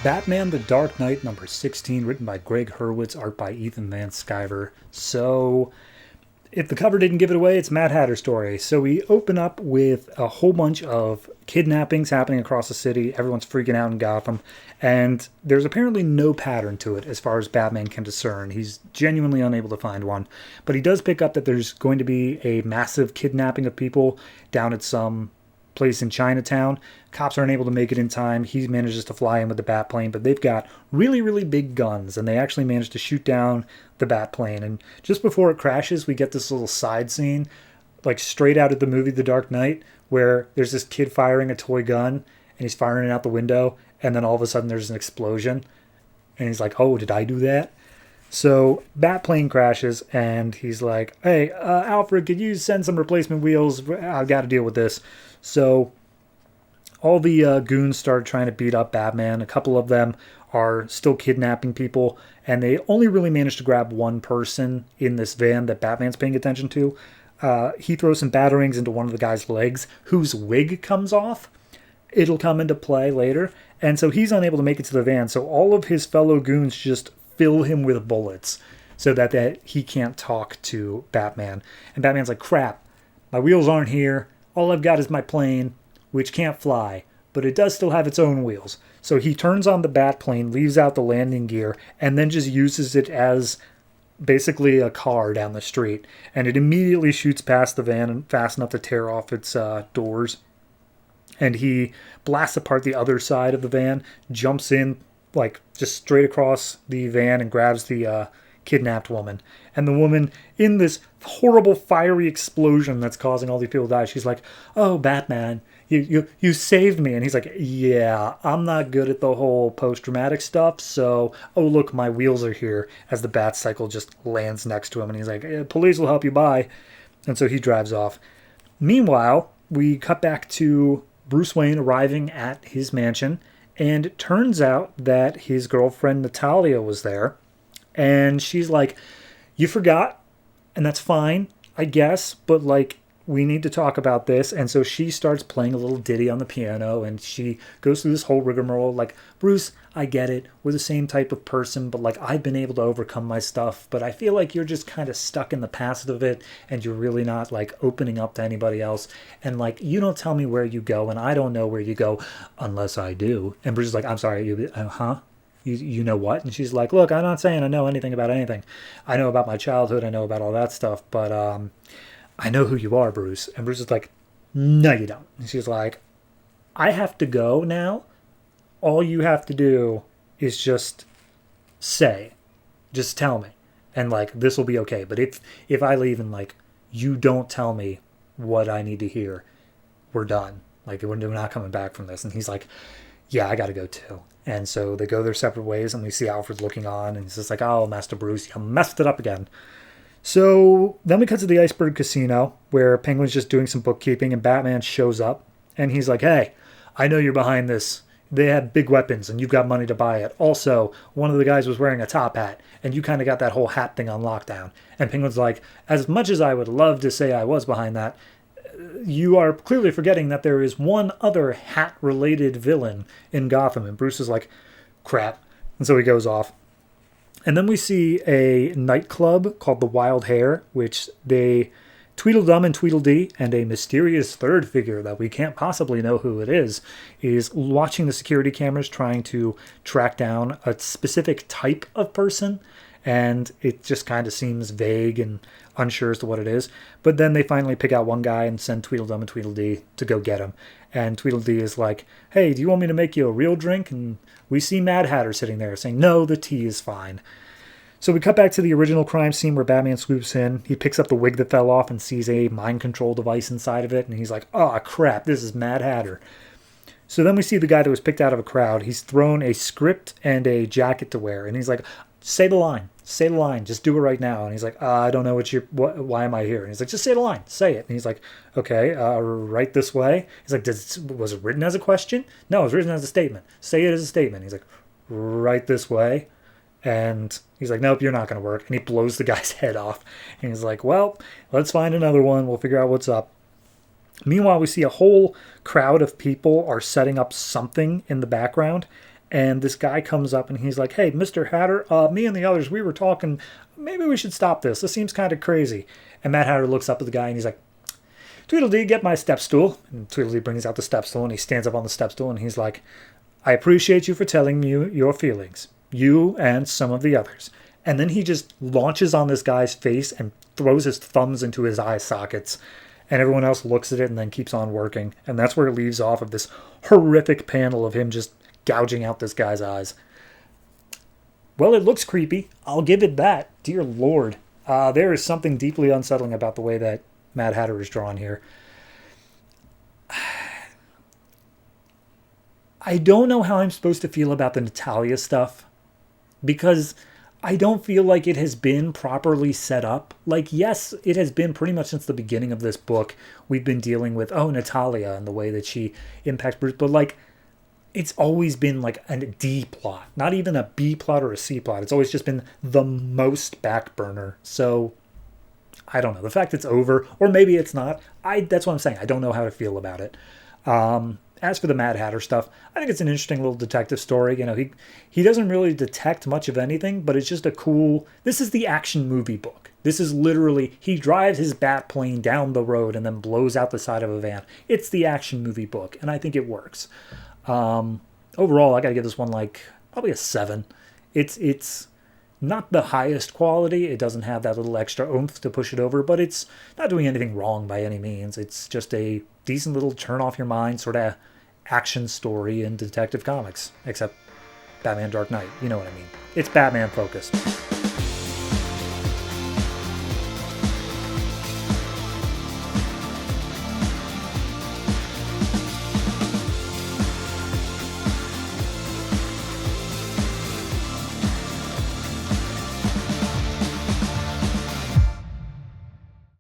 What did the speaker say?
Batman The Dark Knight number 16, written by Greg Hurwitz, art by Ethan Van Sciver. So, if the cover didn't give it away, it's Mad Hatter story. So we open up with a whole bunch of kidnappings happening across the city. Everyone's freaking out in Gotham. And there's apparently no pattern to it as far as Batman can discern. He's genuinely unable to find one. But he does pick up that there's going to be a massive kidnapping of people down at some place in Chinatown. Cops aren't able to make it in time. He manages to fly in with the Batplane, but they've got really, really big guns, and they actually manage to shoot down the Batplane. And just before it crashes, we get this little side scene, like straight out of the movie The Dark Knight, where there's this kid firing a toy gun, and he's firing it out the window, and then all of a sudden there's an explosion, and he's like, oh, did I do that? So Batplane crashes, and he's like, hey, Alfred, could you send some replacement wheels? I've got to deal with this. So all the goons started trying to beat up Batman. A couple of them are still kidnapping people, and they only really managed to grab one person in this van that Batman's paying attention to. He throws some batarangs into one of the guy's legs, whose wig comes off. It'll come into play later. And so he's unable to make it to the van, so all of his fellow goons just fill him with bullets so that he can't talk to Batman. And Batman's like, crap, my wheels aren't here. All I've got is my plane, which can't fly, but it does still have its own wheels. So he turns on the Batplane, leaves out the landing gear, and then just uses it as basically a car down the street. And it immediately shoots past the van and fast enough to tear off its doors. And he blasts apart the other side of the van, jumps in, like, just straight across the van and grabs the kidnapped woman. And the woman, in this horrible fiery explosion that's causing all these people to die, she's like, oh, Batman, you saved me. And he's like, yeah, I'm not good at the whole post-traumatic stuff, so, oh, look, my wheels are here, as the bat cycle just lands next to him. And he's like, police will help you by. And so he drives off. Meanwhile, we cut back to Bruce Wayne arriving at his mansion, and it turns out that his girlfriend Natalia was there, and she's like, you forgot, and that's fine, I guess, but like, we need to talk about this. And so she starts playing a little ditty on the piano, and she goes through this whole rigmarole, like, Bruce, I get it, we're the same type of person, but like, I've been able to overcome my stuff, but I feel like you're just kind of stuck in the past of it, and you're really not like opening up to anybody else, and like, you don't tell me where you go, and I don't know where you go unless I do. And Bruce is like, I'm sorry, you know what? And she's like, look, I'm not saying I know anything about anything. I know about my childhood, I know about all that stuff, but I know who you are, Bruce. And Bruce is like, no, you don't. And she's like, I have to go now. All you have to do is just tell me. And like, this will be okay. But if I leave and like, you don't tell me what I need to hear, we're done. Like, we're not coming back from this. And he's like, yeah, I got to go too. And so they go their separate ways, and we see Alfred looking on, and he's just like, oh, Master Bruce, you messed it up again. So then we cut to the Iceberg Casino, where Penguin's just doing some bookkeeping, and Batman shows up, and he's like, hey, I know you're behind this. They have big weapons, and you've got money to buy it. Also, one of the guys was wearing a top hat, and you kind of got that whole hat thing on lockdown. And Penguin's like, as much as I would love to say I was behind that, you are clearly forgetting that there is one other hat-related villain in Gotham. And Bruce is like, crap. And so he goes off. And then we see a nightclub called the Wild Hare, which they Tweedledum and Tweedledee and a mysterious third figure that we can't possibly know who it is watching the security cameras trying to track down a specific type of person. And it just kind of seems vague and unsure as to what it is. But then they finally pick out one guy and send Tweedledum and Tweedledee to go get him. And Tweedledee is like, hey, do you want me to make you a real drink? And we see Mad Hatter sitting there saying, no, the tea is fine. So we cut back to the original crime scene where Batman swoops in. He picks up the wig that fell off and sees a mind control device inside of it. And he's like, oh, crap, this is Mad Hatter. So then we see the guy that was picked out of a crowd. He's thrown a script and a jacket to wear. And he's like, say the line. Say the line. Just do it right now. And he's like, I don't know why am I here? And he's like, just say the line. Say it. And he's like, okay, right this way. He's like, was it written as a question? No, it was written as a statement. Say it as a statement. He's like, right this way. And he's like, nope, you're not going to work. And he blows the guy's head off. And he's like, well, let's find another one. We'll figure out what's up. Meanwhile, we see a whole crowd of people are setting up something in the background. And this guy comes up and he's like, "Hey, Mr. Hatter, me and the others, we were talking. Maybe we should stop this. This seems kind of crazy." And Mad Hatter looks up at the guy and he's like, "Tweedledee, get my step stool." And Tweedledee brings out the step stool and he stands up on the step stool and he's like, "I appreciate you for telling me your feelings. You and some of the others." And then he just launches on this guy's face and throws his thumbs into his eye sockets. And everyone else looks at it and then keeps on working. And that's where it leaves off of this horrific panel of him just gouging out this guy's eyes. Well, it looks creepy. I'll give it that. Dear Lord. There is something deeply unsettling about the way that Mad Hatter is drawn here. I don't know how I'm supposed to feel about the Natalia stuff, because I don't feel like it has been properly set up. Like, yes, it has been pretty much since the beginning of this book. We've been dealing with, Natalia and the way that she impacts Bruce. But, like, it's always been like a D plot, not even a B plot or a C plot. It's always just been the most back burner. So, I don't know. The fact it's over, or maybe it's not, that's what I'm saying. I don't know how to feel about it. As for the Mad Hatter stuff, I think it's an interesting little detective story. He doesn't really detect much of anything, but it's just a cool... This is the action movie book. This is literally... He drives his bat plane down the road and then blows out the side of a van. It's the action movie book, and I think it works. Overall, I gotta give this one probably a 7. It's not the highest quality. It doesn't have that little extra oomph to push it over, but it's not doing anything wrong by any means. It's just a decent little turn off your mind sort of action story in Detective Comics, except Batman Dark Knight. You know what I mean. It's Batman focused.